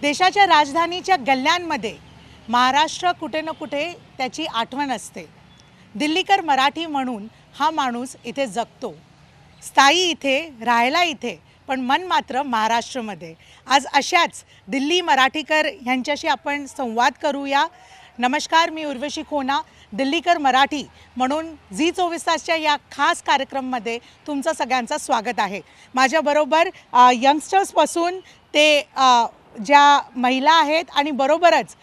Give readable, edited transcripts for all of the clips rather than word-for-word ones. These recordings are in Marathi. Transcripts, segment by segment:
देशाच्या राजधानीच्या गल्ल्यांमध्ये महाराष्ट्र कुठे ना कुठे त्याची आठवण असते. दिल्लीकर मराठी म्हणून हा माणूस इथे जगतो, स्थायी इथे, राहायला इथे, पण मन मात्र महाराष्ट्रामध्ये. आज अशाच दिल्ली मराठीकर यांच्याशी आपण संवाद करूया. नमस्कार, मी उर्वशी खोना. दिल्लीकर मराठी म्हणून झी 24 तासच्या या खास कार्यक्रममध्ये तुमचं सगळ्यांचं स्वागत आहे. माझ्याबरोबर यंगस्टर्सपासून ते ज्या महिला आहेत आणि बरोबरच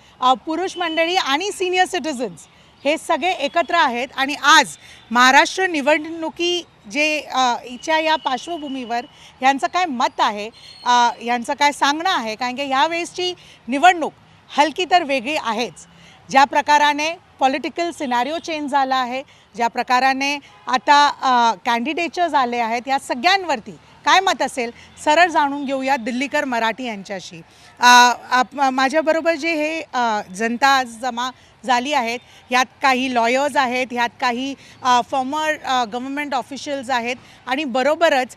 पुरुष मंडळी आणि सिनियर सिटिझन्स हे सगळे एकत्र आहेत. आणि आज महाराष्ट्र निवडणुकी जे इच्या या पार्श्वभूमीवर यांचं काय मत आहे, यांचं काय सांगणं आहे, कारण की यावेळेसची निवडणूक हलकी तर वेगळी आहेच. ज्या प्रकाराने पॉलिटिकल सिनारिओ चेंज झाला आहे, ज्या प्रकाराने आता कॅन्डिडेटर्स आले आहेत, या सगळ्यांवरती काय मत असेल सरळ जाणून घेऊया दिल्लीकर मराठी यांच्याशी. माझ्याबरोबर जे हे जनता आज जमा झाली आहेत, ह्यात काही लॉयर्स आहेत, ह्यात काही फॉर्मर गव्हर्नमेंट ऑफिशियल्स आहेत आणि बरोबरच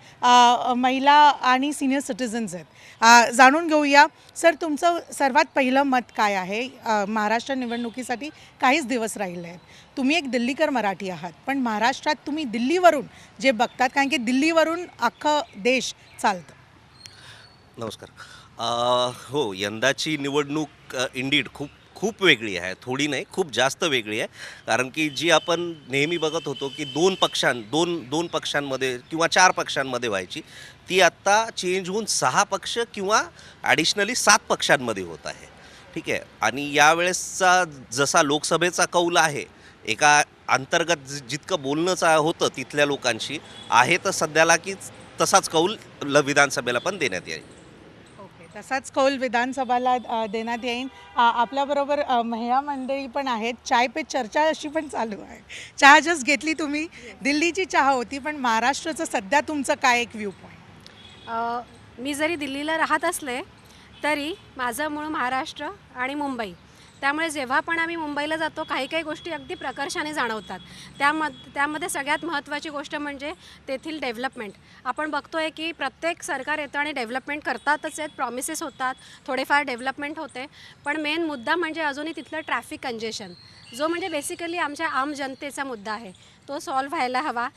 महिला आणि सिनियर सिटिझन्स आहेत. जाणून घेऊया. सर, तुमचं सर्वात पहिलं मत काय आहे? महाराष्ट्र निवडणुकीसाठी काहीच दिवस राहिले आहेत. तुम्ही एक दिल्लीकर मराठी आहात, पण महाराष्ट्रात तुम्ही दिल्लीवरून जे बघतात, कारण की दिल्लीवरून अख्खं देश चालतं. नमस्कार. हो, यंदाची निवडणूक इंडीड खूप वेगळी आहे. थोडी नाही, खूप जास्त वेगळी आहे. कारण की जी आपण नेहमी बघत होतो की दोन पक्षांमध्ये किंवा 4 पक्षांमध्ये व्हायची, ती आत्ता चेंज होऊन 6 पक्ष किंवा ॲडिशनली 7 पक्षांमध्ये होत आहे. ठीक आहे. आणि यावेळेसचा जसा लोकसभेचा कौल आहे, एका अंतर्गत जितकं बोलणंच होतं तिथल्या लोकांशी आहे, तर सध्याला की तसाच कौल विधानसभेला पण देण्यात येईल. तसाच कौल विधानसभेला देण्यात येईल. आपल्याबरोबर महिला मंडळी पण आहेत. चाय पे चर्चा अशी पण चालू आहे. चहा जस्ट घेतली तुम्ही. दिल्लीची चहा होती, पण महाराष्ट्राचं सध्या तुमचं काय एक व्ह्यू पॉईंट? मी जरी दिल्लीला राहत असले तरी माझं मूळ महाराष्ट्र आणि मुंबई, त्यामुळे जेव्हा पण आम्ही मुंबईला जातो काही गोष्टी अगदी प्रकर्षाने जाणवतात. त्यामध्ये सगळ्यात महत्त्वाची गोष्ट म्हणजे तेथील डेव्हलपमेंट. आपण बघतो आहे की प्रत्येक सरकार येतं आणि डेव्हलपमेंट करतातच आहेत, प्रॉमिसेस होतात, थोडेफार डेव्हलपमेंट होते, पण मेन मुद्दा म्हणजे अजूनही तिथलं ट्रॅफिक कंजेशन, जो म्हणजे बेसिकली आमच्या आम जनतेचा मुद्दा आहे, तो सॉल्व्ह व्हायला हवा.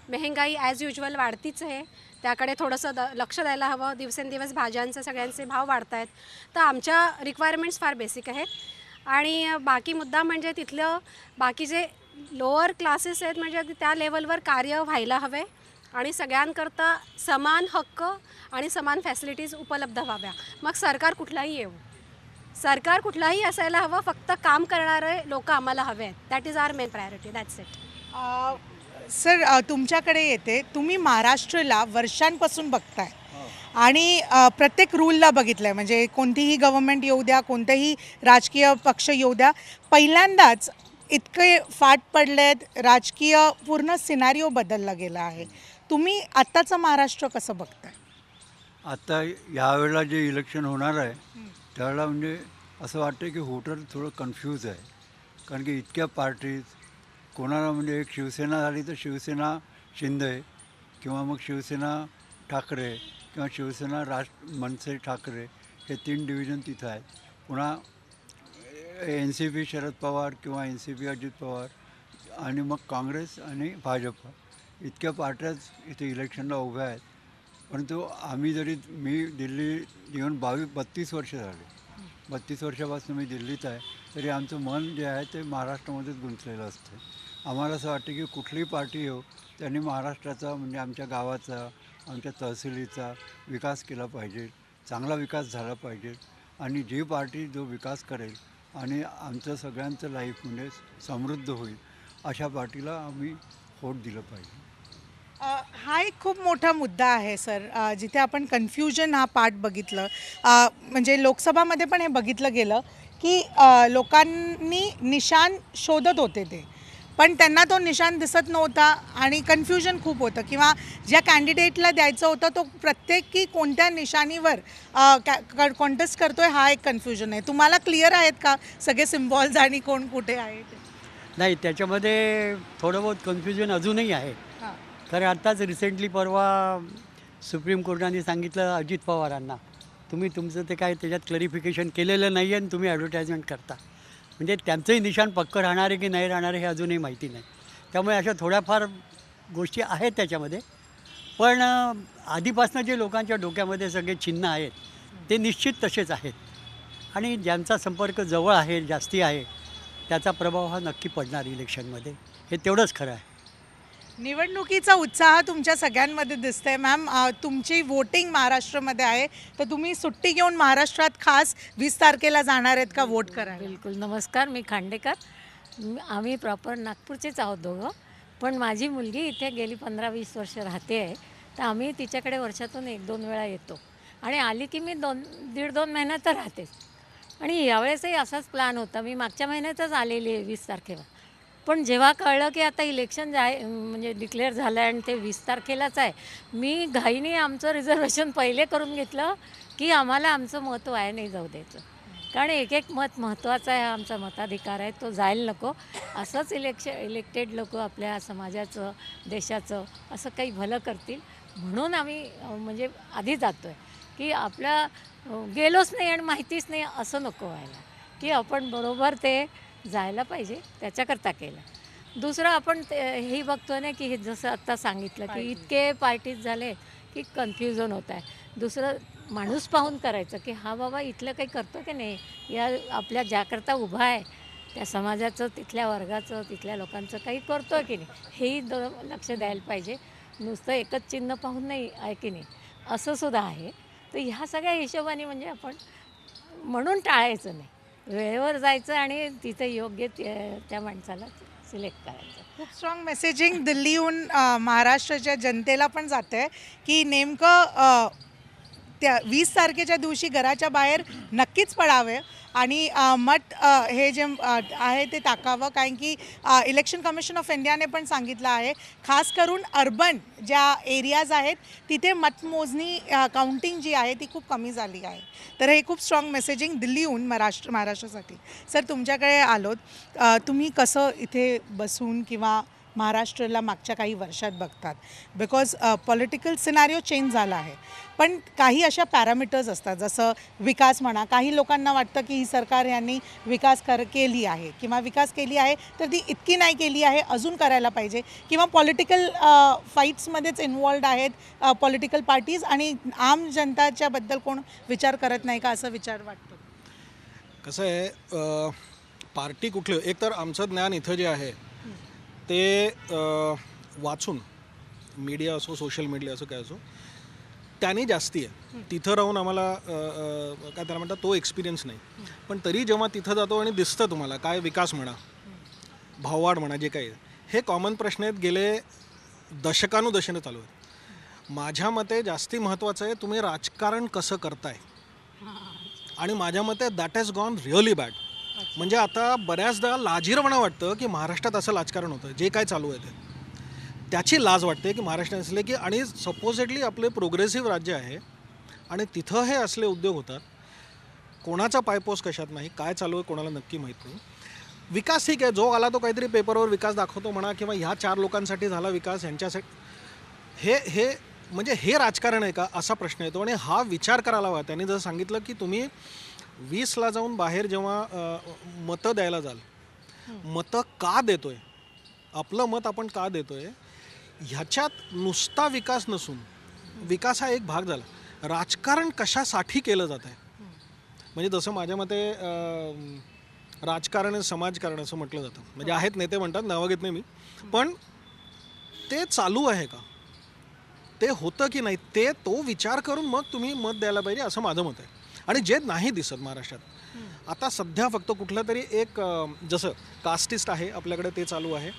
महंगाई ॲज युजल वाढतीच आहे, त्याकडे थोडंसं लक्ष द्यायला हवं. दिवसेंदिवस भाज्यांचे सगळ्यांचे भाव वाढत आहेत, तर आमच्या रिक्वायरमेंट्स फार बेसिक आहेत. आणि बाकी मुद्दा म्हणजे तिथलं बाकी जे लोअर क्लासेस आहेत, म्हणजे अगदी त्या लेवलवर कार्य व्हायला हवे आणि सगळ्यांकरता समान हक्क आणि समान फॅसिलिटीज उपलब्ध व्हाव्या. मग सरकार कुठलाही असायला हवं, फक्त काम करणारे लोक आम्हाला हवे आहेत. That is our main priority. That's it. Sir, तुमच्याकडे येते. तुम्ही महाराष्ट्राला वर्षांपासून बघताय आणि प्रत्येक रूलला बघितलं आहे, म्हणजे कोणतीही गव्हर्नमेंट येऊ द्या, कोणतेही राजकीय पक्ष येऊ द्या, पहिल्यांदाच इतके फाट पडले आहेत, राजकीय पूर्ण सिनारिओ बदलला गेला आहे. तुम्ही आत्ताचं महाराष्ट्र कसं बघताय? आता यावेळेला जे इलेक्शन होणार आहे त्यावेळेला म्हणजे असं वाटतं की व्होटर थोडं कन्फ्यूज आहे. कारण की इतक्या पार्टीज, कोणाला म्हणजे एक शिवसेना झाली तर शिवसेना शिंदे, किंवा मग शिवसेना ठाकरे, किंवा शिवसेना मनसे ठाकरे, हे 3 डिव्हिजन तिथं आहेत. पुन्हा NCP शरद पवार किंवा NCP अजित पवार, आणि मग काँग्रेस आणि भाजप, इतक्या पार्ट्याच इथे इलेक्शनला उभ्या आहेत. परंतु मी दिल्ली येऊन 32 वर्ष झाले. 32 वर्षापासून मी दिल्लीत आहे, तरी आमचं मन जे आहे ते महाराष्ट्रामध्येच गुंतलेलं असतं. आम्हाला असं वाटतं की कुठलीही पार्टी येऊ, त्यांनी महाराष्ट्राचा, म्हणजे आमच्या गावाचा, आमच्या तहसीलीचा विकास केला पाहिजे, चांगला विकास झाला पाहिजे. आणि जी पार्टी जो विकास करेल आणि आमचं सगळ्यांचं लाईफ म्हणजे समृद्ध होईल, अशा पार्टीला आम्ही व्होट दिलं पाहिजे. हा एक खूप मोठा मुद्दा आहे सर, जिथे आपण कन्फ्युजन हा पार्ट बघितलं. म्हणजे लोकसभामध्ये पण हे बघितलं गेलं की लोकांनी निशाण शोधत होते ते, पण त्यांना तो निशाण दिसत नव्हता आणि कन्फ्युजन खूप होतं, किंवा ज्या कॅन्डिडेटला द्यायचं होतं तो प्रत्येकी कोणत्या निशाणीवर कॉन्टेस्ट करतोय, हा एक कन्फ्युजन आहे. तुम्हाला क्लिअर आहेत का सगळे सिम्बॉल्स आणि कोण कुठे आहे? नाही, त्याच्यामध्ये थोडं बहुत कन्फ्युजन अजूनही आहे. कारण आत्ताच रिसेंटली परवा सुप्रीम कोर्टाने सांगितलं अजित पवारांना तुम्ही तुमचं ते काय त्याच्यात क्लरिफिकेशन केलेलं नाही आहे आणि तुम्ही ॲडव्हर्टाइजमेंट करता. म्हणजे त्यांचंही निशाण पक्कं राहणार आहे की नाही राहणार आहे हे अजूनही माहिती नाही. त्यामुळे अशा थोड्याफार गोष्टी आहेत त्याच्यामध्ये. पण आधीपासून जे लोकांच्या डोक्यामध्ये सगळे चिन्ह आहेत ते निश्चित तसेच आहेत. आणि ज्यांचा संपर्क जवळ आहे, जास्ती आहे, त्याचा प्रभाव हा नक्की पडणार इलेक्शनमध्ये. हे तेवढंच खरं आहे. निवडणुकीचा उत्साह तुमच्या सगळ्यांमध्ये दिसतंय. मॅम, तुमची वोटिंग महाराष्ट्रामध्ये आहे, तर तुम्ही सुट्टी घेऊन महाराष्ट्रात खास 20 तारखेला जाणार आहेत का वोट करायला? बिलकुल. नमस्कार, मी खांडेकर. आम्ही प्रॉपर नागपूरचेच आहोत दोघं. पण माझी मुलगी इथे गेली 15-20 वर्ष राहते आहे. तर आम्ही तिच्याकडे वर्षातून 1-2 वेळा येतो. आणि आली की मी 1.5-2 महिन्यात तर राहतेच. आणि यावेळेसही असाच प्लॅन होता. मी मागच्या महिन्यातच आलेली आहे 20 तारखेला. पण जेव्हा कळलं की आता इलेक्शन म्हणजे डिक्लेअर झालं आहे आणि ते 20 तारखेलाच आहे, मी घाईने आमचं रिझर्वेशन पहिले करून घेतलं की आम्हाला आमचं मत वाया नाही जाऊ द्यायचं. कारण एक मत महत्त्वाचं आहे, आमचा मताधिकार आहे, तो जायला नको. असंच इलेक्टेड लोक आपल्या समाजाचं, देशाचं असं काही भलं करतील म्हणून आम्ही म्हणजे आधी जातो आहे की आपल्या गेलोच नाही आणि माहितीच नाही असं नको व्हायला, की आपण बरोबर ते जायला पाहिजे, त्याच्याकरता केलं. दुसरं आपण हेही बघतो ना की हे जसं आत्ता सांगितलं की इतके पार्टीज झाले की कन्फ्युजन होत आहे. दुसरं माणूस पाहून करायचं की हा बाबा इथलं काही करतो की नाही, या आपल्या ज्याकरता उभा आहे त्या समाजाचं, तिथल्या वर्गाचं, तिथल्या लोकांचं काही करतो की नाही, हेही लक्ष द्यायला पाहिजे. नुसतं एकच चिन्ह पाहून नाही आहे की नाही, असं सुद्धा आहे. तर ह्या सगळ्या हिशोबाने म्हणजे आपण म्हणून टाळायचं नाही, वेळेवर जायचं आणि तिथे योग्य त्या माणसाला सिलेक्ट करायचं. खूप स्ट्रॉंग मेसेजिंग दिल्लीहून महाराष्ट्राच्या जनतेला पण जातं आहे की नेमकं त्या 20 तारखेच्या दिवशी घराच्या बाहेर नक्कीच पडावे आणि मत हे जे आहे ते टाकावं. कारण की इलेक्शन कमिशन ऑफ इंडियाने पण सांगितलं आहे, खास करून अर्बन ज्या एरियाज आहेत तिथे मतमोजणी काउंटिंग जी आहे ती खूप कमी झाली आहे. तर हे खूप स्ट्रॉंग मेसेजिंग दिल्लीहून महाराष्ट्रासाठी. सर, तुमच्याकडे आलोत. तुम्ही कसं इथे बसून किंवा महाराष्ट्राला मागच्या काही वर्षात बघतात? बिकॉज पॉलिटिकल सिनारिओ चेंज झाला आहे, पण काही अशा पॅरामीटर्स असतात, जसं विकास म्हणा. काही लोकांना वाटतं की ही सरकार यांनी विकास केली आहे किंवा विकास केली आहे तर ती इतकी नाही केली आहे, अजून करायला पाहिजे. किंवा पॉलिटिकल फाईट्समध्येच इन्वॉल्ड आहेत पॉलिटिकल पार्टीज आणि आम जनताच्याबद्दल कोण विचार करत नाही का, असा विचार वाटतो? कसं आहे, पार्टी कुठली, एकतर आमचं ज्ञान इथं जे आहे ते वाचून, मीडिया असो, सोशल मीडिया असो, काय असो, त्याने जास्ती आहे. तिथं राहून आम्हाला काय त्याला म्हणतात तो एक्सपिरियन्स नाही. पण तरी जेव्हा तिथं जातो आणि दिसतं तुम्हाला काय विकास म्हणा, भाववाढ म्हणा, जे काही हे कॉमन प्रश्न आहेत, गेले दशकानुदशेने चालू आहेत. माझ्या मते जास्ती महत्त्वाचं आहे तुम्ही राजकारण कसं करताय. आणि माझ्या मते that has gone really bad. म्हणजे आता बऱ्याचदा लाजीरवाणं वाटतं की महाराष्ट्रात असं राजकारण होतं, जे काय चालू आहे ते त्याची लाज वाटते की महाराष्ट्रात असले की, आणि सपोजेटली आपले प्रोग्रेसिव्ह राज्य आहे आणि तिथं हे असले उद्योग होतात. कोणाचा पायपोस कशात नाही, काय चालू आहे कोणाला नक्की माहीत नाही. विकास ठीक आहे, जो आला तो काहीतरी पेपरवर विकास दाखवतो म्हणा, किंवा ह्या 4 लोकांसाठी झाला विकास, ह्यांच्यासाठी हे म्हणजे हे राजकारण आहे का असा प्रश्न येतो. आणि हा विचार करायला हवा. त्यांनी जसं सांगितलं की तुम्ही 20ला जाऊन बाहेर जेव्हा मतं द्यायला जाल, मतं का देतोय, आपलं मत आपण का देतोय, ह्याच्यात नुसता विकास नसून, विकास हा एक भाग झाला, राजकारण कशासाठी केलं जात आहे. म्हणजे जसं माझ्या मते राजकारण समाजकारण असं म्हटलं जातं. म्हणजे आहेत नेते म्हणतात, नावं घेत नाही मी, पण ते चालू आहे का, ते होतं की नाही, ते तो विचार करून मग तुम्ही मत द्यायला पाहिजे असं माझं मत आहे. आणि जे नाही दिसत महाराष्ट्रात आता सध्या, फक्त कुठलं तरी एक जसं कास्टिस्ट आहे आपल्याकडे ते चालू आहे,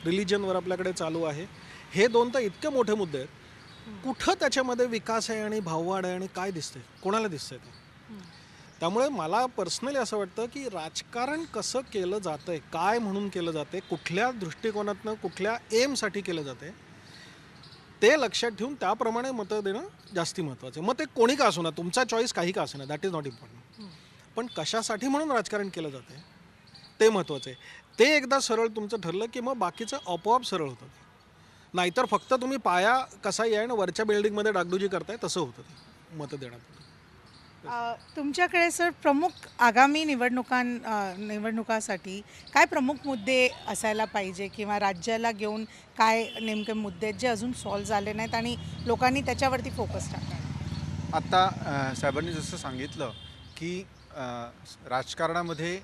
रिलिजनवर आपल्याकडे चालू आहे, हे 2 तर इतके मोठे मुद्दे आहेत. कुठं त्याच्यामध्ये विकास आहे आणि भाववाढ आहे आणि काय दिसतंय, कोणाला दिसतंय ते. त्यामुळे मला पर्सनली असं वाटतं की राजकारण कसं केलं जातं आहे, काय म्हणून केलं जातं आहे, कुठल्या दृष्टिकोनातनं, कुठल्या एमसाठी केलं जातं आहे, ते लक्षात ठेवून त्याप्रमाणे मतं देणं जास्ती महत्त्वाचं आहे. मग ते कोणी का असू ना, तुमचा चॉईस काही का असू ना, दॅट इज नॉट इम्पॉर्टंट. पण कशासाठी म्हणून राजकारण केलं जातं आहे ते महत्त्वाचं आहे. ते एकदा सरळ तुमचं ठरलं की मग बाकीचं आपोआप सरळ होतं. नाहीतर फक्त तुम्ही पाया कसाही आहे आणि वरच्या बिल्डिंगमध्ये डागडुजी करताय तसं होतं ते मतं देण्यात. तुमच्याकडे सर प्रमुख आगामी निवडणुकासाठी काय प्रमुख मुद्दे असायला पाहिजे किंवा राज्याला घेऊन काय नेमके मुद्दे आहेत जे अजून सॉल्व्ह झाले नाहीत आणि लोकांनी त्याच्यावरती फोकस टाकावा? आत्ता साहेबांनी जसं सांगितलं की राजकारणामध्ये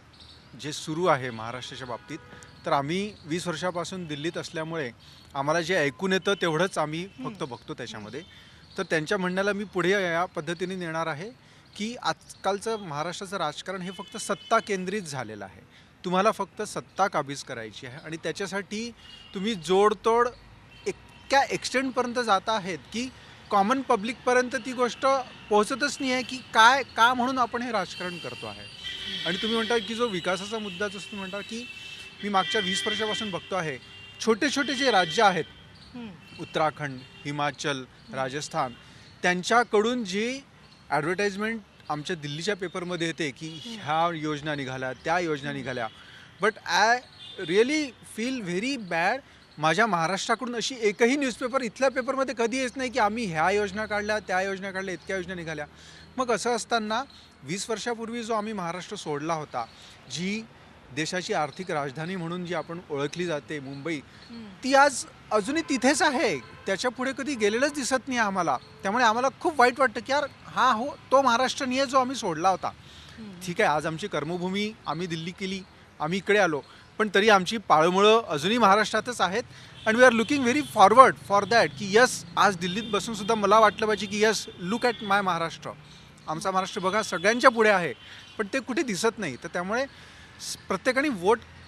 जे सुरू आहे महाराष्ट्राच्या बाबतीत, तर आम्ही 20 वर्षापासून दिल्लीत असल्यामुळे आम्हाला जे ऐकून येतं तेवढंच आम्ही फक्त बघतो त्याच्यामध्ये. तर त्यांच्या म्हणण्याला मी पुढे या पद्धतीने नेणार आहे की आजकालचं महाराष्ट्राचं राजकारण हे फक्त सत्ता केंद्रित झालेलं आहे. तुम्हाला फक्त सत्ता काबीज करायची आहे आणि त्याच्यासाठी तुम्ही जोडतोड इतक्या एक्सटेंडपर्यंत जात आहेत की कॉमन पब्लिकपर्यंत ती गोष्ट पोहोचतच नाही आहे की काय का म्हणून आपण हे राजकारण करतो आहे. आणि तुम्ही म्हणता की जो विकासाचा मुद्दा जसं तुम्ही म्हणता की मी मागच्या 20 वर्षापासून बघतो आहे, छोटे छोटे जे राज्य आहेत, उत्तराखंड, हिमाचल, राजस्थान, त्यांच्याकडून जी ॲडव्हर्टाइजमेंट आमच्या दिल्लीच्या पेपरमध्ये येते की ह्या योजना निघाल्या, त्या योजना निघाल्या, but I really feel very bad. माझ्या महाराष्ट्राकडून अशी एकही न्यूजपेपर इथल्या पेपरमध्ये कधी येत नाही की आम्ही ह्या योजना काढल्या, त्या योजना काढल्या, इतक्या योजना निघाल्या. मग असं असताना 20 वर्षापूर्वी जो आम्ही महाराष्ट्र सोडला होता, जी देशाची आर्थिक राजधानी म्हणून जी आपण ओळखली जाते मुंबई, ती आज अजूनही तिथेच आहे, त्याच्या पुढे कधी गेलेलंच दिसत नाही आम्हाला. त्यामुळे आम्हाला खूप वाईट वाटतं की यार हा हो तो महाराष्ट्र नाही आहे जो आम्ही सोडला होता. ठीक आहे, आज आमची कर्मभूमी आम्ही दिल्ली केली, आम्ही इकडे आलो, पण तरी आमची पाळमुळं अजूनही महाराष्ट्रातच आहेत. And we are looking very forward for that की यस, आज दिल्लीत बसूनसुद्धा मला वाटलं पाहिजे की yes, look at my Maharashtra. आमचा महाराष्ट्र बघा सगळ्यांच्या पुढे आहे, पण ते कुठे दिसत नाही. तर त्यामुळे प्रत्येकाने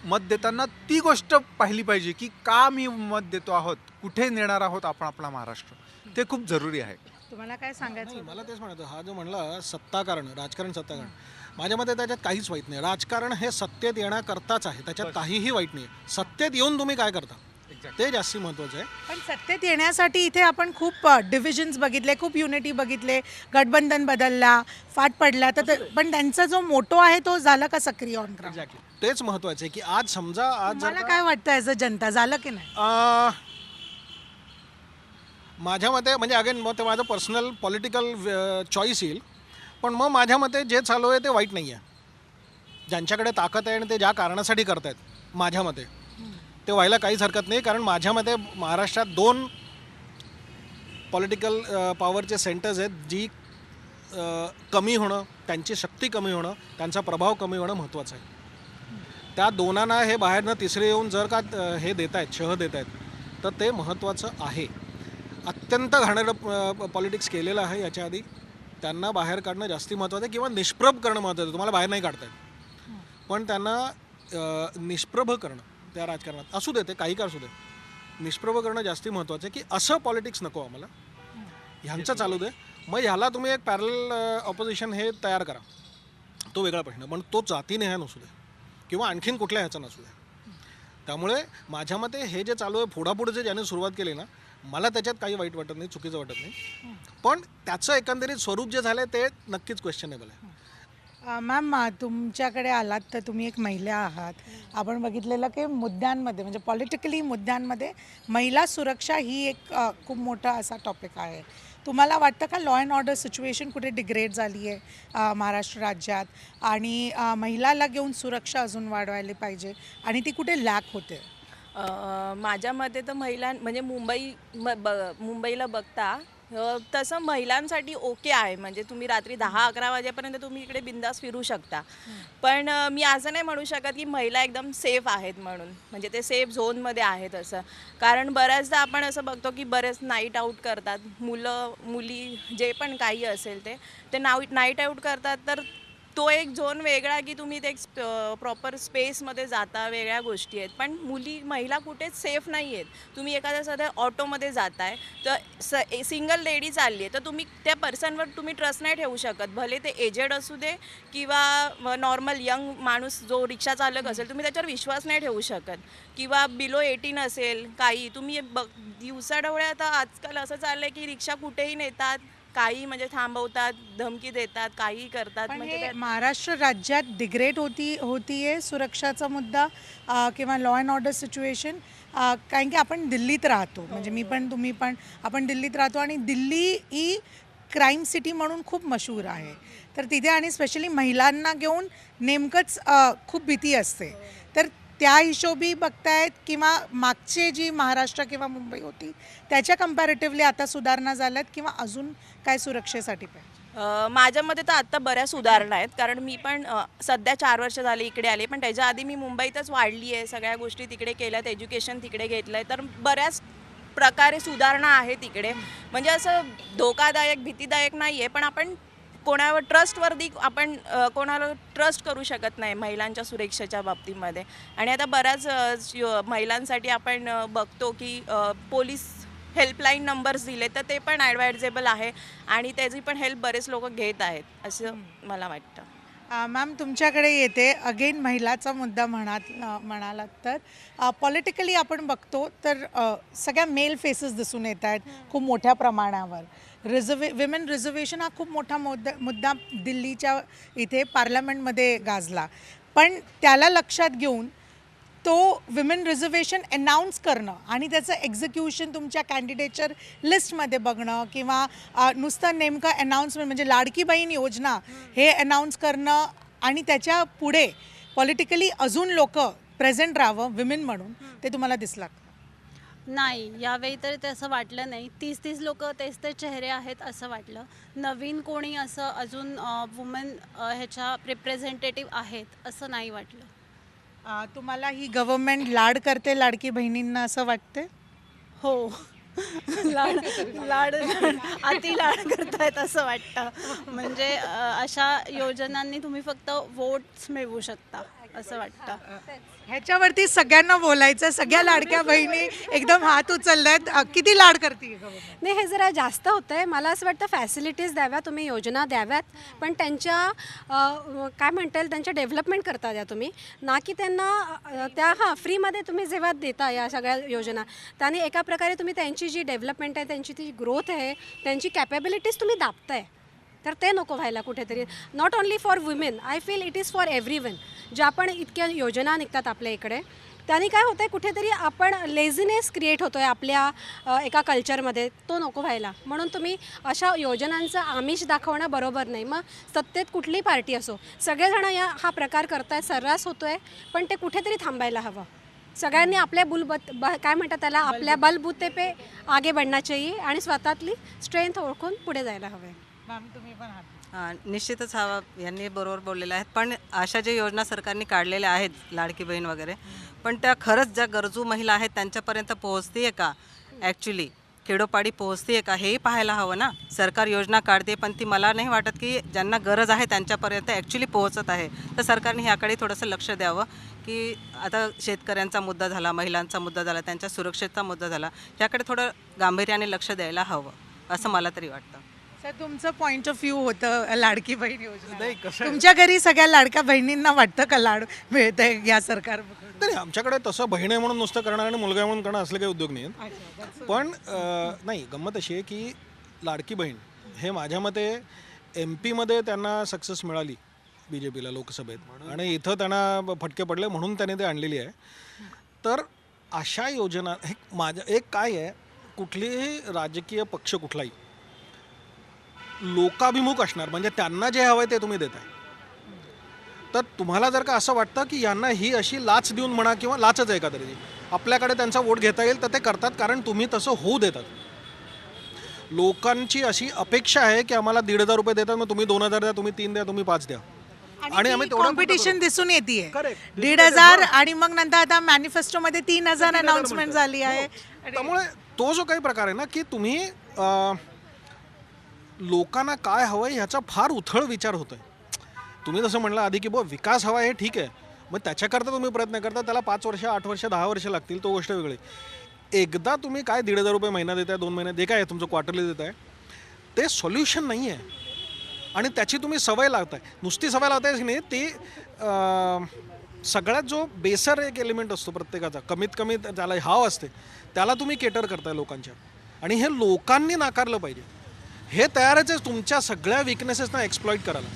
मत देताना ती गोष्ट पाहिली पाहिजे की का मी मत देतो आहोत, कुठे नेणार आहोत आपण आपला महाराष्ट्र, ते खूप जरुरी आहे. तुम्हाला काय सांगायचं नाही, होतं? मला तेच म्हणायचं, हा जो म्हणला सत्ताकारण, राजकारण सत्ताकारण, माझ्या मते त्याच्यात काहीच वाईट नाही. राजकारण हे सत्तेत येण्याकरताच आहे, त्याच्यात काहीही वाईट नाही. सत्तेत येऊन तुम्ही काय करता ते जास्त महत्त्वाचं आहे. पण सत्तेत येण्यासाठी इथे आपण खूप डिव्हिजन्स बघितले, खूप युनिटी बघितले, गठबंधन बदलला, फाट पडला, तर पण त्यांचा जो मोटो आहे तो झाला का सक्रिय ऑन ग्राउंड? एक्झॅक्टली तेच महत्त्वाचं आहे की आज समजा आज मला काय वाटतं ॲज अ जनता झालं की नाही? माझ्या मते म्हणजे अगेन मग ते माझं पर्सनल पॉलिटिकल चॉईस येईल, पण मग माझ्या मते जे चालू आहे ते वाईट नाही आहे. ज्यांच्याकडे ताकद आहे आणि ते ज्या कारणासाठी करतायत, माझ्या मते ते व्हायला काहीच हरकत नाही. कारण माझ्या मते महाराष्ट्रात 2 पॉलिटिकल पॉवरचे सेंटर्स आहेत जी कमी होणं, त्यांची शक्ती कमी होणं, त्यांचा प्रभाव कमी होणं महत्त्वाचं आहे. त्या दोनांना हे बाहेरनं तिसरे येऊन जर का हे देत आहेत, शह देत आहेत, तर ते महत्त्वाचं आहे. अत्यंत घाणेरडं पॉलिटिक्स केलेलं आहे याच्या आधी, त्यांना बाहेर काढणं जास्ती महत्त्वाचं आहे किंवा निष्प्रभ करणं महत्त्वाचं आहे. तुम्हाला बाहेर नाही काढतायत, पण त्यांना निष्प्रभ करणं त्या राजकारणात असू दे, ते काही का असू दे, निष्प्रभ करणं जास्ती महत्त्वाचं आहे. की असं पॉलिटिक्स नको आम्हाला, ह्यांचं चालू दे. मग ह्याला तुम्ही एक पॅरल ऑपोजिशन हे तयार करा, तो वेगळा प्रश्न, पण तो जातीने ह्या नसू दे किंवा आणखीन कुठल्या ह्याचा नसू दे. त्यामुळे माझ्या मते हे जे चालू आहे फोडाफोड जे ज्याने सुरुवात केली ना, मला त्याच्यात काही वाईट वाटत नाही, चुकीचं वाटत नाही, पण त्याचं एकंदरीत स्वरूप जे झालं ते नक्कीच क्वेश्चनेबल आहे. मॅम, तुमच्याकडे आलात तर तुम्ही एक महिला आहात. आपण बघितलेलं की मुद्द्यांमध्ये म्हणजे पॉलिटिकली मुद्द्यांमध्ये महिला सुरक्षा ही एक खूप मोठा असा टॉपिक आहे. तुम्हाला वाटतं का लॉ अँड ऑर्डर सिच्युएशन कुठे डिग्रेड झाली आहे महाराष्ट्र राज्यात आणि महिलाला घेऊन सुरक्षा अजून वाढवायला पाहिजे आणि ती कुठे लॅक होते? माझ्या मते तर म्हणजे मुंबईला बघता तसं महिलांसाठी ओके आहे. म्हणजे तुम्ही रात्री 10-11 वाजेपर्यंत तुम्ही इकडे बिंदास फिरू शकता, पण मी असं नाही म्हणू शकत की महिला एकदम सेफ आहेत म्हणून, म्हणजे ते सेफ झोनमध्ये आहेत असं. कारण बऱ्याचदा आपण असं बघतो की बरेच नाईट आऊट करतात, मुली जे पण काही असेल ते नाईट आऊट करतात, तर तो एक झोन वेगळा की तुम्ही ते एक प्रॉपर स्पेसमध्ये जाता, वेगळ्या गोष्टी आहेत. पण महिला कुठेच सेफ नाही आहेत. तुम्ही एखाद्या साध्या ऑटोमध्ये जाताय तर सिंगल लेडी चालली आहे, तर तुम्ही त्या पर्सनवर तुम्ही ट्रस्ट नाही ठेवू शकत, भले ते एजेड असू दे किंवा नॉर्मल यंग माणूस जो रिक्षा चालक असेल, तुम्ही त्याच्यावर विश्वास नाही ठेवू शकत. किंवा बिलो 18 असेल काही, तुम्ही दिवसाढवळ्या आता आजकाल असं चाललं आहे की रिक्षा कुठेही नेतात, काही म्हणजे थांबवतात, धमकी देतात, काही करतात. म्हणजे महाराष्ट्र राज्यात डिग्रेड होतीये सुरक्षाचा मुद्दा किंवा लॉ अँड ऑर्डर सिच्युएशन, कारण की आपण दिल्लीत राहतो, म्हणजे मी पण तुम्ही पण आपण दिल्लीत राहतो आणि दिल्ली ही क्राईम सिटी म्हणून खूप मशहूर आहे. तर तिथे आणि स्पेशली महिलांना घेऊन नेमकंच खूप भीती असते. तर त्या हिशोबी बघतायत किंवा मागचे जी महाराष्ट्र किंवा मुंबई होती त्याच्या कम्पॅरेटिव्हली आता सुधारणा झाल्यात किंवा अजून काय सुरक्षेसाठी पाहिजे? माझ्या मते तर आत्ता बऱ्याच सुधारणा आहेत, कारण मी पण सध्या 4 वर्ष झाले इकडे आले, पण त्याच्या आधी मी मुंबईतच वाढली आहे, सगळ्या गोष्टी तिकडे केल्यात, एज्युकेशन तिकडे घेतलं आहे, तर बऱ्याच प्रकारे सुधारणा आहे तिकडे. म्हणजे असं धोकादायक भीतीदायक नाही आहे, पण आपण कोणावर ट्रस्टवर्दी आपण कोणाला ट्रस्ट करू शकत नाही महिलांच्या सुरक्षेच्या बाबतीमध्ये. आणि आता बऱ्याच महिलांसाठी आपण बघतो की पोलीस हेल्पलाईन नंबर्स दिले, तर ते पण ॲडवायजेबल आहे आणि त्याची पण हेल्प बरेच लोक घेत आहेत असं मला वाटतं. मॅम तुमच्याकडे येते अगेन महिलाचा मुद्दा म्हणालात तर पॉलिटिकली आपण बघतो तर सगळ्या मेल फेसेस दिसून येत आहेत खूप मोठ्या प्रमाणावर. विमेन रिझर्वेशन हा खूप मोठा मुद्दा दिल्लीच्या इथे पार्लमेंटमध्ये गाजला, पण त्याला लक्षात घेऊन तो विमेन रिझर्वेशन अनाऊन्स करणं आणि त्याचं एक्झिक्युशन तुमच्या कॅन्डिडेटच्या लिस्टमध्ये बघणं किंवा नुसतं नेमकं अनाऊन्समेंट म्हणजे लाडकी बहीण योजना हे अनाऊन्स करणं आणि त्याच्या पुढे पॉलिटिकली अजून लोक प्रेझेंट राहावं विमेन म्हणून, ते तुम्हाला दिसलं? नाही, यावेळी तर तसं वाटलं नाही. 30 लोक तेच ते चेहरे आहेत असं वाटलं. नवीन कोणी असं अजून वुमेन ह्याच्या रिप्रेझेंटेटिव्ह आहेत असं नाही वाटलं. तुम्हाला ही गव्हर्नमेंट लाड करते लाडकी बहिणींना असं वाटते? हो. लाड लाड अति लाड करतायत असं वाटतं. म्हणजे अशा योजनांनी तुम्ही फक्त वोट्स मिळवू शकता असं वाटतं. ह्याच्यावरती सगळ्यांना बोलायचं. सगळ्या लाडक्या बहिणी एकदम हात उचलल्यात. किती लाड करते? नाही, हे जरा जास्त होतं आहे. मला असं वाटतं फॅसिलिटीज द्याव्या, तुम्ही योजना द्याव्यात, पण त्यांच्या काय म्हणता येईल त्यांच्या डेव्हलपमेंट करता द्या तुम्ही, ना की त्यांना त्या फ्रीमध्ये तुम्ही जेव्हा देता या सगळ्या योजना, त्याने एका प्रकारे तुम्ही त्यांची जी डेव्हलपमेंट आहे, त्यांची ती ग्रोथ आहे, त्यांची कॅपेबिलिटीज तुम्ही दाबताय. तर ते नको व्हायला कुठेतरी. Not only for women, I feel it is for everyone. ज्या पण इतक्या योजना निघतात आपल्या इकडे, त्याने काय होतं आहे कुठेतरी आपण लेझीनेस क्रिएट होतो आहे आपल्या एका कल्चरमध्ये, तो नको व्हायला. म्हणून तुम्ही अशा योजनांचं आमिष दाखवणं बरोबर नाही. मग सत्तेत कुठलीही पार्टी असो, सगळेजण हा प्रकार करतायत, सर्रास होतो आहे, पण ते कुठेतरी थांबायला हवं. सगळ्यांनी आपल्या काय म्हणतात त्याला, आपल्या बलबुते पे आगे बढ़ना चाहिए आणि स्वतःतली स्ट्रेंथ ओळखून पुढे जायला हवे. मॅम तुम्ही पण निश्चितच हवा, यांनी बरोबर बोललेलं आहे. पण अशा ज्या योजना सरकारने काढलेल्या आहेत लाडकी बहीण वगैरे, पण त्या खरंच ज्या गरजू महिला आहेत त्यांच्यापर्यंत पोहोचते आहे का, ॲक्च्युली खेडोपाडी पोहोचते आहे का, हेही पाहायला हवं ना. सरकार योजना काढते पण ती मला नाही वाटत की ज्यांना गरज आहे त्यांच्यापर्यंत ॲक्च्युली पोहोचत आहे. तर सरकारने ह्याकडे थोडंसं लक्ष द्यावं की आता शेतकऱ्यांचा मुद्दा झाला, महिलांचा मुद्दा झाला, त्यांच्या सुरक्षेचा मुद्दा झाला, ह्याकडे थोडं गांभीर्याने लक्ष द्यायला हवं असं मला तरी वाटतं. सर तुमचं पॉईंट ऑफ व्ह्यू होतं लाडकी बहीण योजना. तुमच्या घरी सगळ्या लाडक्या बहिणींना वाटतं का लाड मिळतंय या सरकार? नाही, आमच्याकडे तसं बहीण आहे म्हणून नुसतं करणार आणि मुलगा म्हणून करणं असले काही उद्योग नाही आहेत. पण नाही, गंमत अशी आहे की लाडकी बहीण हे माझ्या मते MP मध्ये त्यांना सक्सेस मिळाली BJPला लोकसभेत, आणि इथं त्यांना फटके पडले म्हणून त्याने ते आणलेली आहे. तर अशा योजना एक काय आहे, कुठलीही राजकीय पक्ष कुठलाही लोकाभिमुख असणार, म्हणजे त्यांना जे हवं आहे ते तुम्ही देताय. तर तुम्हाला जर का असं वाटतं की यांना ही अशी लाच देऊन म्हणा, किंवा लाचच आहे का तरी आपल्याकडे त्यांचा वोट घेता येईल, तर ते करतात, कारण तुम्ही तसं होऊ देतात. लोकांची अशी अपेक्षा आहे की आम्हाला 1,500 रुपये देतात, मग तुम्ही 2,000 द्या, तुम्ही 3 द्या, तुम्ही 5 द्या, आणि आम्ही कॉम्पिटिशन दिसून येते. 1,500 आणि मग नंतर आता मॅनिफेस्टोमध्ये 3,000 अनाउन्समेंट झाली आहे. त्यामुळे तो जो काही प्रकार आहे ना की तुम्ही लोकांना काय हवं आहे ह्याचा फार उथळ विचार होतो आहे. तुम्ही जसं म्हणलं आधी की विकास हवा आहे, ठीक आहे, मग त्याच्याकरता तुम्ही प्रयत्न करता, त्याला 5 वर्ष 8 वर्ष 10 वर्ष लागतील, तो गोष्ट वेगळी. एकदा तुम्ही काय 1,500 रुपये महिना देताय, 2 महिने जे काय तुमचं क्वार्टरली देताय, ते सोल्युशन नाही आहे. आणि त्याची तुम्ही सवय लावताय, नुसती सवय लावताय की नाही, ती सगळ्यात जो बेसर एक एलिमेंट असतो प्रत्येकाचा, कमीत कमी त्याला हाव असते, त्याला तुम्ही केटर करताय लोकांच्या, आणि हे लोकांनी नाकारलं पाहिजे. हे तयारच आहे तुमच्या सगळ्या विकनेसेसना एक्सप्लॉइट करायला.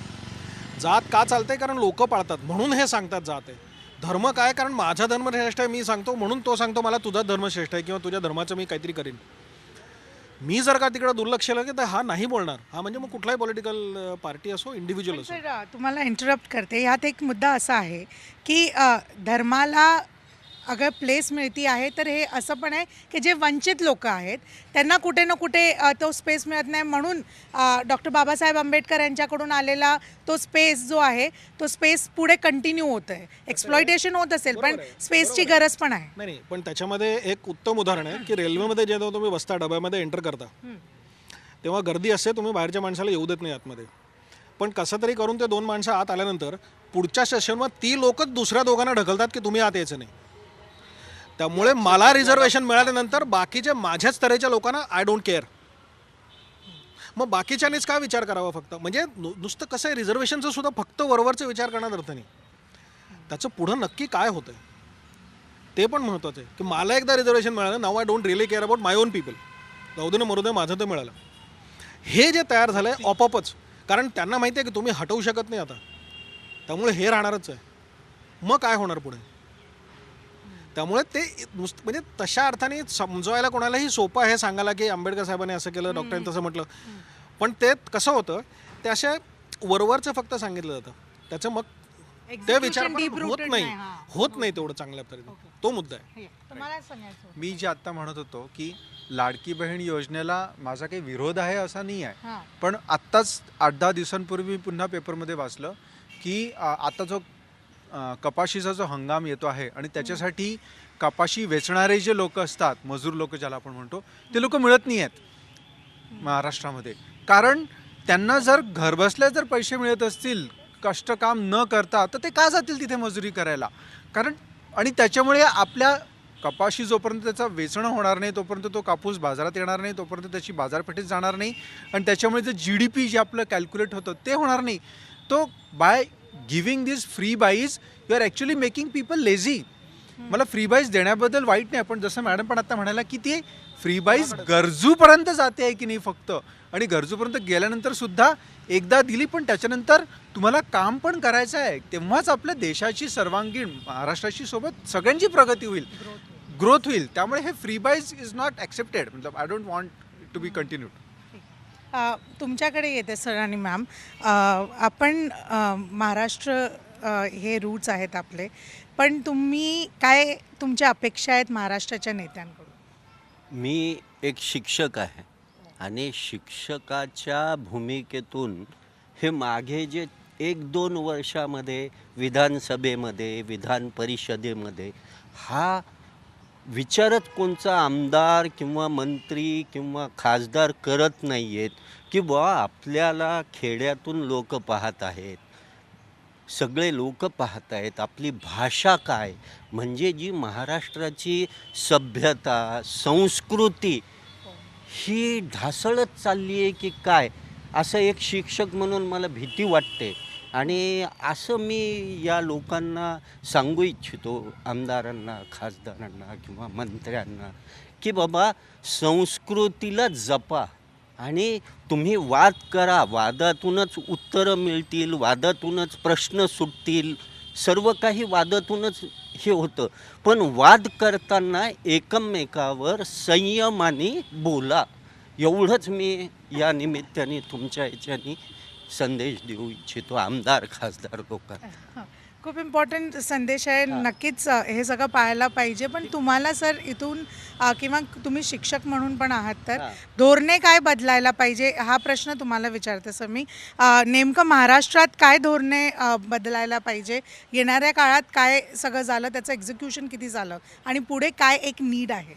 जात का चालते, कारण लोक पाळतात म्हणून हे सांगतात जात आहे. धर्म काय, कारण माझा धर्म श्रेष्ठ आहे मी सांगतो म्हणून तो सांगतो मला तुझा धर्म श्रेष्ठ आहे, किंवा तुझ्या धर्माचं मी काहीतरी करीन. मी जर का तिकडे दुर्लक्ष केलं की तर हा नाही बोलणार, हा म्हणजे मग कुठलाही पॉलिटिकल पार्टी असो, इंडिव्हिज्युअल असो. सर तुम्हाला इंटरप्ट करते, यात एक मुद्दा असा आहे की धर्माला अगर प्लेस मिळती आहे तर हे असं पण आहे की जे वंचित लोक आहेत त्यांना कुठे ना कुठे तो स्पेस मिळत नाही, म्हणून डॉक्टर बाबासाहेब आंबेडकर यांच्याकडून आलेला तो स्पेस जो आहे तो स्पेस पुढे कंटिन्यू होत आहे. एक्सप्लॉयटेशन होत असेल पण स्पेसची गरज पण आहे. नाही, पण त्याच्यामध्ये एक उत्तम उदाहरण आहे की रेल्वेमध्ये जेव्हा तुम्ही बसता, डब्यामध्ये एंटर करता, तेव्हा गर्दी असते, तुम्ही बाहेरच्या माणसाला येऊ देत नाही आतमध्ये. पण कसं तरी करून ते 2 माणसं आत आल्यानंतर पुढच्या सेशनवर ती लोकच दुसऱ्या दोघांना ढकलतात की तुम्ही आत यायचं नाही. त्यामुळे मला रिझर्वेशन मिळाल्यानंतर बाकीच्या माझ्याच तऱ्हेच्या लोकांना आय डोंट केअर. मग बाकीच्यानेच काय विचार करावा फक्त, म्हणजे नुसतं कसं आहे, रिझर्वेशनचं सुद्धा फक्त वरवरचा विचार करण्यात अर्थ नाही. त्याचं पुढं नक्की काय होतं ते पण महत्त्वाचं आहे की मला एकदा रिझर्वेशन मिळालं, नाव I don't really care about my own people, जाऊ दे ना मरू दे, माझं तर मिळालं. हे जे तयार झालं आहे ऑपऑपच, कारण त्यांना माहिती आहे की तुम्ही हटवू शकत नाही आता, त्यामुळे हे राहणारच आहे. मग काय होणार पुढे? त्यामुळे ते म्हणजे तशा अर्थाने समजवायला कोणालाही सोपं आहे सांगायला की आंबेडकर साहेबांनी असं केलं, डॉक्टरांनी तसं म्हटलं, पण ते कसं होतं, ते अशा वरवरचं फक्त सांगितलं जातं, त्याचं मग ते विचार होत नाही तेवढं चांगल्या पद्धतीने. तो मुद्दा आहे. मी जे आत्ता म्हणत होतो की लाडकी बहीण योजनेला माझा काही विरोध आहे असा नाही आहे, पण आत्ताच 8-10 दिवसांपूर्वी पुन्हा पेपरमध्ये वाचलं की आता जो कपाशीचा जो हंगाम येतो आहे आणि त्याच्यासाठी कपाशी वेचणारे जे लोक असतात, मजूर लोक ज्याला आपण म्हणतो, ते लोक मिळत नाही आहेत महाराष्ट्रामध्ये. कारण त्यांना जर घरबसल्या जर पैसे मिळत असतील कष्टकाम न करता, तर ते का जातील तिथे मजुरी करायला? कारण आणि त्याच्यामुळे आपल्या कपाशी जोपर्यंत त्याचं वेचणं होणार नाही, तोपर्यंत तो कापूस बाजारात येणार नाही, तोपर्यंत त्याची बाजारपेठेत जाणार नाही, आणि त्याच्यामुळे जे GDP जे आपलं कॅल्क्युलेट होतं ते होणार नाही. तो by giving this freebies you are actually making people lazy. मला फ्री बाईज देण्याबद्दल वाईट नाही, पण जसं मॅडम पण आता म्हणाला की ती फ्री बाईज गरजूपर्यंत जाते आहे की नाही फक्त, आणि गरजूपर्यंत गेल्यानंतर सुद्धा एकदा दिली, पण त्याच्यानंतर तुम्हाला काम पण करायचं आहे, तेव्हाच आपल्या देशाची सर्वांगीण, महाराष्ट्राची सोबत सगळ्यांची प्रगती होईल, ग्रोथ होईल. त्यामुळे हे freebies is not accepted. मतलब I don't want to be continued. तुमच्याकडे येते सर आणि मॅम, आपण महाराष्ट्र हे रूट्स आहेत आपले, पण तुम्ही काय तुमच्या अपेक्षा आहेत महाराष्ट्राच्या नेत्यांकडून? मी एक शिक्षक आहे आणि शिक्षकाच्या भूमिकेतून हे मागे जे 1-2 वर्षामध्ये विधानसभेमध्ये, विधान परिषदेमध्ये हा विचारत कोणचा आमदार किंवा मंत्री किंवा खासदार करत नाही आहेत की बुवा आपल्याला खेड्यातून लोक पाहत आहेत, सगळे लोक पाहत आहेत, आपली भाषा काय, म्हणजे जी महाराष्ट्राची सभ्यता संस्कृती ही ढासळत चालली आहे की काय, असं एक शिक्षक म्हणून मला भीती वाटते. आणि असं मी या लोकांना सांगू इच्छितो, आमदारांना, खासदारांना किंवा मंत्र्यांना, की बाबा संस्कृतीला जपा आणि तुम्ही वाद करा, वादातूनच उत्तरं मिळतील, वादातूनच प्रश्न सुटतील, सर्व काही वादातूनच हे होतं. पण वाद करताना एकमेकावर संयमाने बोला, एवढंच मी या निमित्ताने तुमच्या याच्याने संदेश देऊ इच्छितो आमदार खासदार लोकांना. खूप इम्पॉर्टंट संदेश आहे, नक्कीच हे सगळं पाहायला पाहिजे. पण तुम्हाला सर इथून किंवा तुम्ही शिक्षक म्हणून पण आहात, तर धोरणे काय बदलायला पाहिजे हा प्रश्न तुम्हाला विचारते सर मी. नेमकं महाराष्ट्रात काय धोरणे बदलायला पाहिजे, येणाऱ्या काळात काय सगळं झालं, त्याचं एक्झिक्युशन किती झालं आणि पुढे काय एक नीड आहे?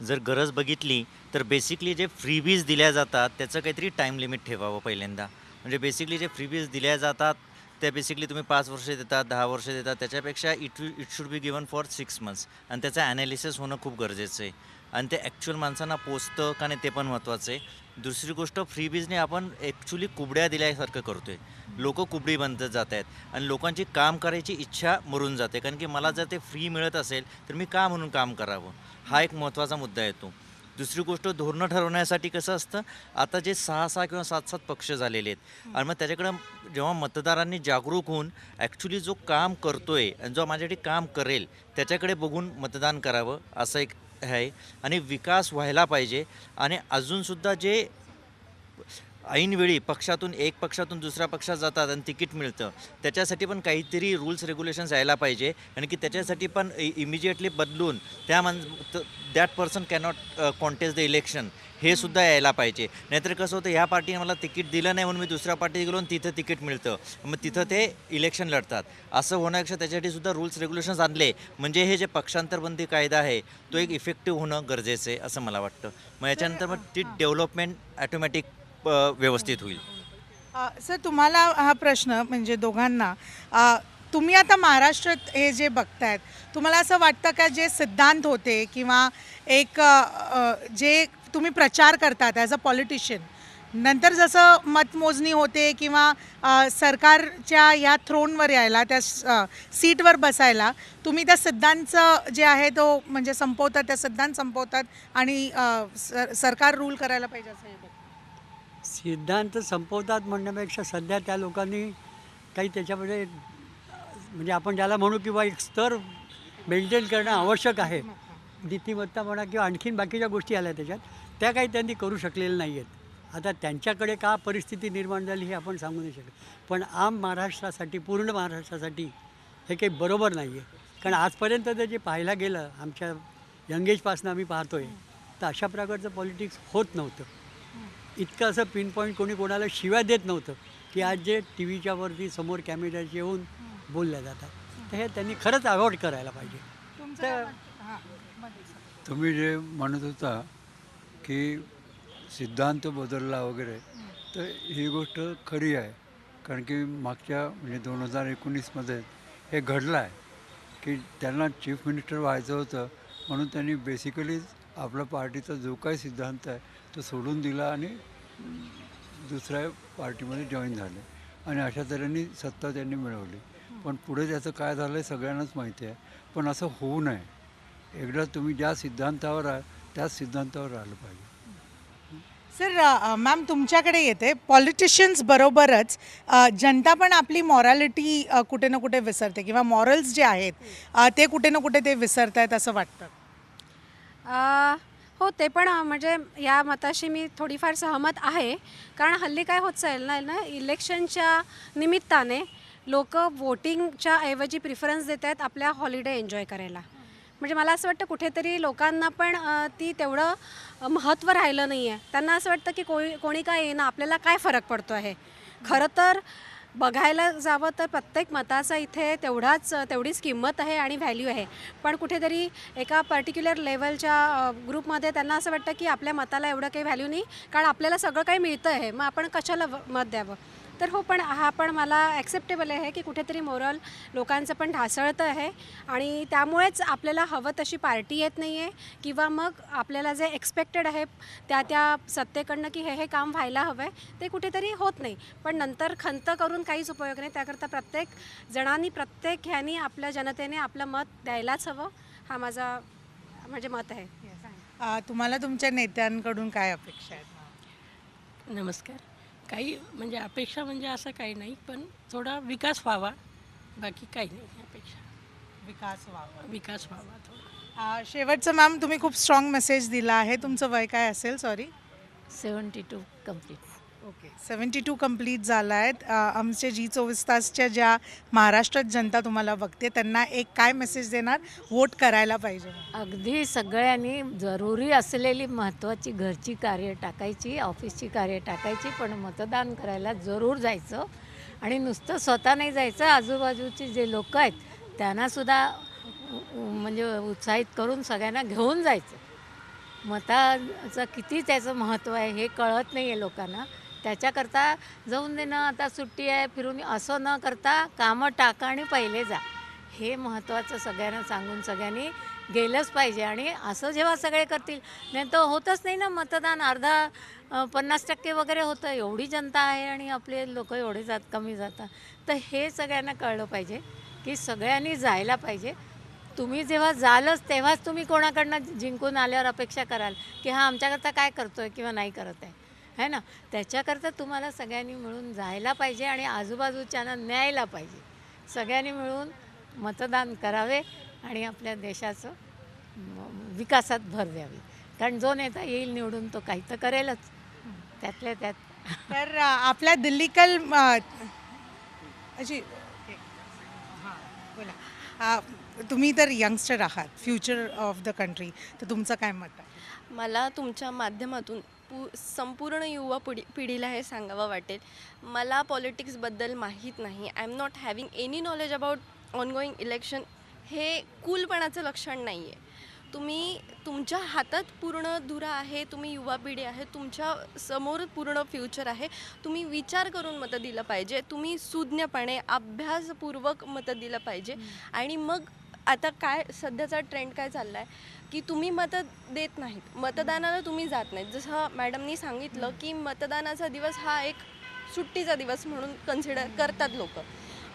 जर गरज बघितली तर बेसिकली जे फ्रीबीज दिल्या जातात त्याचं काहीतरी टाईम लिमिट ठेवावं पहिल्यांदा. म्हणजे बेसिकली जे फ्रीबीज दिल्या जातात त्या बेसिकली तुम्ही 5 वर्ष देतात, 10 वर्ष देतात, त्याच्यापेक्षा it should be given for 6 months, आणि त्याचं ॲनालिसिस होणं खूप गरजेचं आहे आणि ते ॲक्च्युअल माणसांना पोचतं का नाही ते पण महत्त्वाचं आहे. दुसरी गोष्ट, फ्रीबीजने आपण ॲक्च्युली कुबड्या दिल्यासारखं करतो आहे, लोक कुबडी बनत जात आहेत आणि लोकांची काम करायची इच्छा मरून जाते. कारण की मला जर ते फ्री मिळत असेल तर मी का म्हणून काम करावं, हा एक महत्त्वाचा मुद्दा येतो. दुसरी गोष्ट, धोरणं ठरवण्यासाठी कसं असतं, आता जे 6-6 किंवा 7-7 पक्ष झालेले आहेत आणि मग त्याच्याकडं जेव्हा मतदारांनी जागरूक होऊन ॲक्च्युली जो काम करतो आहे आणि जो माझ्यासाठी काम करेल त्याच्याकडे बघून मतदान करावं, असं एक आहे आणि विकास व्हायला पाहिजे. आणि अजूनसुद्धा जे ऐनवेळी एक पक्षातून दुसऱ्या पक्षात जातात आणि तिकीट मिळतं, त्याच्यासाठी पण काहीतरी रूल्स रेग्युलेशन्स यायला पाहिजे. आणि की त्याच्यासाठी पण इमिजिएटली बदलून that person cannot contest the election हे सुद्धा यायला पाहिजे. नाहीतर कसं होतं, ह्या पार्टीने मला तिकीट दिलं नाही म्हणून मी दुसऱ्या पार्टीत गेलो आणि तिथं तिकीट मिळतं, मग तिथं ते इलेक्शन लढतात. असं होण्यापेक्षा त्याच्यासाठी सुद्धा रूल्स रेग्युलेशन्स आणले म्हणजे हे जे पक्षांतरबंदी कायदा आहे तो एक इफेक्टिव्ह होणं गरजेचं आहे असं मला वाटतं. मग याच्यानंतर मग ती डेव्हलपमेंट ॲटोमॅटिक व्यवस्थित होईल. सर, तुम्हाला हा प्रश्न म्हणजे दोघांना, तुम्ही आता महाराष्ट्रात हे जे बघतायत, तुम्हाला असं वाटतं का जे सिद्धांत होते किंवा एक जे तुम्ही प्रचार करतात ॲज अ पॉलिटिशियन, नंतर जसं मतमोजणी होते किंवा सरकारच्या या थ्रोनवर यायला, त्या सीटवर बसायला, तुम्ही त्या सिद्धांतचं जे आहे तो म्हणजे संपवतात, त्या सिद्धांत संपवतात आणि सरकार रूल करायला पाहिजे असं हे बघ. सिद्धांत संपवतात म्हणण्यापेक्षा सध्या त्या लोकांनी काही त्याच्यामध्ये म्हणजे आपण ज्याला म्हणू किंवा एक स्तर मेंटेन करणं आवश्यक आहे, नीतिमत्ता म्हणा किंवा आणखीन बाकीच्या गोष्टी आल्या त्याच्यात, त्या काही त्यांनी करू शकलेल्या नाही आहेत. आता त्यांच्याकडे का परिस्थिती निर्माण झाली हे आपण सांगू नाही शकत, पण महाराष्ट्रासाठी, पूर्ण महाराष्ट्रासाठी हे काही बरोबर नाही आहे. कारण आजपर्यंत तर जे पाहायला गेलं, आमच्या यंग एजपासून आम्ही पाहतो आहे, तर अशा प्रकारचं पॉलिटिक्स होत नव्हतं. इतकं असं पिन पॉईंट कोणी कोणाला शिव्या देत नव्हतं की आज जे टी व्हीच्या वरती समोर कॅमेऱ्याचे येऊन बोलल्या जातात. तर हे त्यांनी खरंच अवॉइड करायला पाहिजे. तर तुम्ही जे म्हणत होता की सिद्धांत बदलला वगैरे, तर ही गोष्ट खरी आहे. कारण की मागच्या म्हणजे 2019मध्ये हे घडलं आहे की त्यांना चीफ मिनिस्टर व्हायचं होतं, म्हणून त्यांनी बेसिकली आपला पार्टीचा जो काही सिद्धांत आहे तो सोडून दिला आणि दुसऱ्या पार्टीमध्ये जॉईन झाले आणि अशा तऱ्हेने सत्ता त्यांनी मिळवली. पण पुढे त्याचं काय झालं आहे सगळ्यांनाच माहिती आहे. पण असं होऊ नये. एकदा तुम्ही ज्या सिद्धांतावर आहे त्याच सिद्धांतावर राहिलं पाहिजे. सर, मॅम तुमच्याकडे येते. पॉलिटिशियन्स बरोबरच जनता पण आपली मॉरॅलिटी कुठे ना कुठे विसरते किंवा मॉरल्स जे आहेत ते कुठे ना कुठे ते विसरत आहेत असं वाटतं. हो, ते पण म्हणजे या मताशी मी थोडीफार सहमत आहे. कारण हल्ली काय होत चाललं ना, इलेक्शनच्या निमित्ताने लोक वोटिंगच्या ऐवजी प्रिफरन्स देत आहेत आपल्या हॉलिडे एन्जॉय करायला. म्हणजे मला असं वाटतं कुठेतरी लोकांना पण ती तेवढं महत्त्व राहिलं नाही आहे. त्यांना असं वाटतं की कोणी काय येईना, आपल्याला काय फरक पडतो आहे. खरं तर बघायला जावं तर प्रत्येक मताचा इथे तेवढीच किंमत आहे आणि व्हॅल्यू आहे. पण कुठेतरी एका पर्टिक्युलर लेवलच्या ग्रुपमध्ये त्यांना असं वाटतं की आपल्या मताला एवढं काही व्हॅल्यू नाही, कारण आपल्याला सगळं काही मिळतं आहे, मग आपण कशाला मत द्यावं. तर हो, पण हा पण मला ॲक्सेप्टेबल आहे की कुठेतरी मोरल लोकांचं पण ढासळतं आहे आणि त्यामुळेच आपल्याला हवं तशी पार्टी येत नाही आहे किंवा मग आपल्याला जे एक्सपेक्टेड आहे त्या सत्तेकडनं की हे काम व्हायला हवं आहे ते कुठेतरी होत नाही. पण नंतर खंत करून काहीच उपयोग नाही. त्याकरता प्रत्येक जणांनी, प्रत्येक ह्यानी आपल्या जनतेने आपलं मत द्यायलाच हवं, हा माझा म्हणजे मत आहे. तुम्हाला तुमच्या नेत्यांकडून काय अपेक्षा आहेत? नमस्कार. काही म्हणजे अपेक्षा म्हणजे असं काही नाही, पण थोडा विकास व्हावा, बाकी काही नाही अपेक्षा. विकास व्हावा थोडा. शेवटचं मॅम, तुम्ही खूप स्ट्रॉंग मेसेज दिला आहे. तुमचं वय काय असेल? सॉरी. 72 कंप्लीट. ओके, 72 कंप्लीट झाला आहेत. आमचे जी24 तासच्या ज्या महाराष्ट्रात जनता तुम्हाला बघते त्यांना एक काय मेसेज देणार? वोट करायला पाहिजे. अगदी सगळ्यांनी जरुरी असलेली महत्त्वाची घरची कार्य टाकायची, ऑफिसची कार्य टाकायची, पण मतदान करायला जरूर जायचं. आणि नुसतं स्वतः नाही जायचं, आजूबाजूचे जे लोक आहेत त्यांनासुद्धा म्हणजे उत्साहित करून सगळ्यांना घेऊन जायचं. मताचं किती त्याचं महत्त्व आहे हे कळत नाही आहे लोकांना. त्याच्याकरता जाऊन देणं, आता सुट्टी आहे फिरून, असं न करता कामं टाका आणि पहिले जा, हे महत्त्वाचं सगळ्यांना सांगून सगळ्यांनी गेलंच पाहिजे. आणि असं जेव्हा सगळे करतील, नाही तर होतच नाही ना मतदान. 50% वगैरे होतं. एवढी जनता आहे आणि आपले लोक एवढे कमी जातात. तर हे सगळ्यांना कळलं पाहिजे की सगळ्यांनी जायला पाहिजे. तुम्ही जेव्हा जालच तेव्हाच तुम्ही कोणाकडनं जिंकून आल्यावर अपेक्षा कराल की हा आमच्याकरता काय करतो आहे किंवा नाही करत आहे, है ना. त्याच्याकरता तुम्हाला सगळ्यांनी मिळून जायला पाहिजे आणि आजूबाजूच्यांना न्यायला पाहिजे. सगळ्यांनी मिळून मतदान करावे आणि आपल्या देशाचं विकासात भर द्यावी. कारण जो नेता येईल निवडून तो काही तर करेलच त्यातल्या त्यात. तर आपल्या दिल्लीकर अशी हां बोला. तुम्ही तर यंगस्टर आहात, फ्युचर ऑफ द कंट्री, तर तुमचं काय मत आहे? मला तुमच्या माध्यमातून संपूर्ण युवा पिढीला हे सांगावं वाटेल. मला पॉलिटिक्सबद्दल माहीत नाही. I am not having any knowledge about ongoing election. हे कूलपणाचं लक्षण नाही आहे. तुम्ही तुमच्या हातात पूर्ण धुरा आहे, तुम्ही युवा पिढी आहे, तुमच्या समोर पूर्ण फ्युचर आहे. तुम्ही विचार करून मतं दिलं पाहिजे. तुम्ही सुज्ञपणे अभ्यासपूर्वक मतं दिलं पाहिजे. आणि मग आता काय सध्याचा ट्रेंड काय चालला आहे की तुम्ही मतं देत नाहीत, मतदानाला तुम्ही जात नाहीत. जसं मॅडमनी सांगितलं की मतदानाचा दिवस हा एक सुट्टीचा दिवस म्हणून कन्सिडर करतात लोक.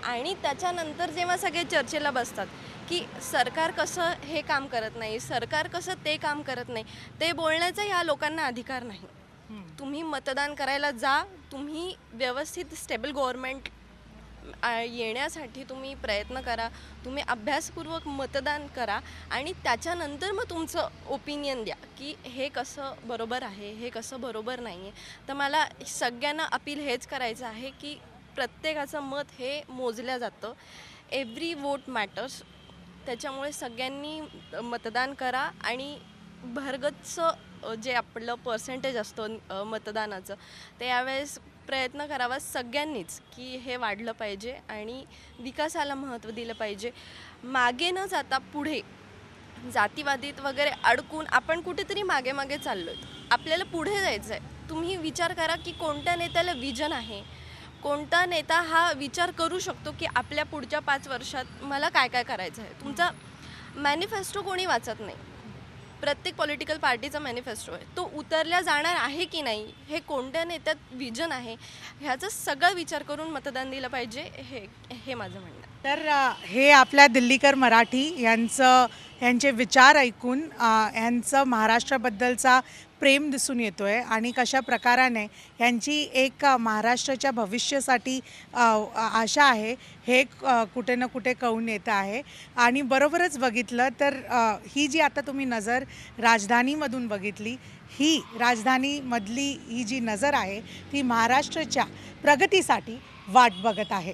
आणि त्याच्यानंतर जेव्हा सगळे चर्चेला बसतात की सरकार कसं हे काम करत नाही, सरकार कसं ते काम करत नाही, ते बोलण्याचा ह्या लोकांना अधिकार नाही. तुम्ही मतदान करायला जा. तुम्ही व्यवस्थित स्टेबल गव्हर्नमेंट येण्यासाठी तुम्ही प्रयत्न करा. तुम्ही अभ्यासपूर्वक मतदान करा आणि त्याच्यानंतर मग तुमचं ओपिनियन द्या की हे कसं बरोबर आहे, हे कसं बरोबर नाही आहे. तर मला सगळ्यांना अपील हेच करायचं आहे की प्रत्येकाचं मत हे मोजलं जातं. Every vote matters. त्याच्यामुळे सगळ्यांनी मतदान करा आणि भरगच्च जे आपलं पर्सेंटेज असतं मतदानाचं ते यावेळेस प्रयत्न करावा सगळ्यांनीच की हे वाढलं पाहिजे आणि विकासाला महत्त्व दिलं पाहिजे. मागे न जाता पुढे जातीवादीत वगैरे अडकून आपण कुठेतरी मागे मागे चाललो आहे. आपल्याला पुढे जायचं आहे. तुम्ही विचार करा की कोणत्या नेत्याला विजन आहे, कोणता नेता हा विचार करू शकतो की आपल्या पुढच्या 5 वर्षात मला काय काय करायचं आहे. तुमचा मॅनिफेस्टो कोणी वाचत नाही. प्रत्येक पॉलिटिकल पार्टीचा मॅनिफेस्टो आहे, तो उतरल्या जाणार आहे की नाही, हे कोणत्या नेत्यात विजन आहे, ह्याचा सगळा विचार करून मतदान दिलं पाहिजे. हे माझं म्हणणं आहे. तर हे आपल्या दिल्लीकर मराठी यांचे विचार ऐकून यांचं महाराष्ट्राबद्दलचा प्रेम दिसून येतो आहे आणि कशा प्रकाराने यांची एक महाराष्ट्राच्या भविष्यासाठी आशा आहे हे कुठे ना कुठे कळून येतं आहे. आणि बरोबरच बघितलं तर ही जी आता तुम्ही नजर राजधानीमधून बघितली, ही राजधानीमधली ही जी नजर आहे ती महाराष्ट्राच्या प्रगतीसाठी वाट बघत आहे.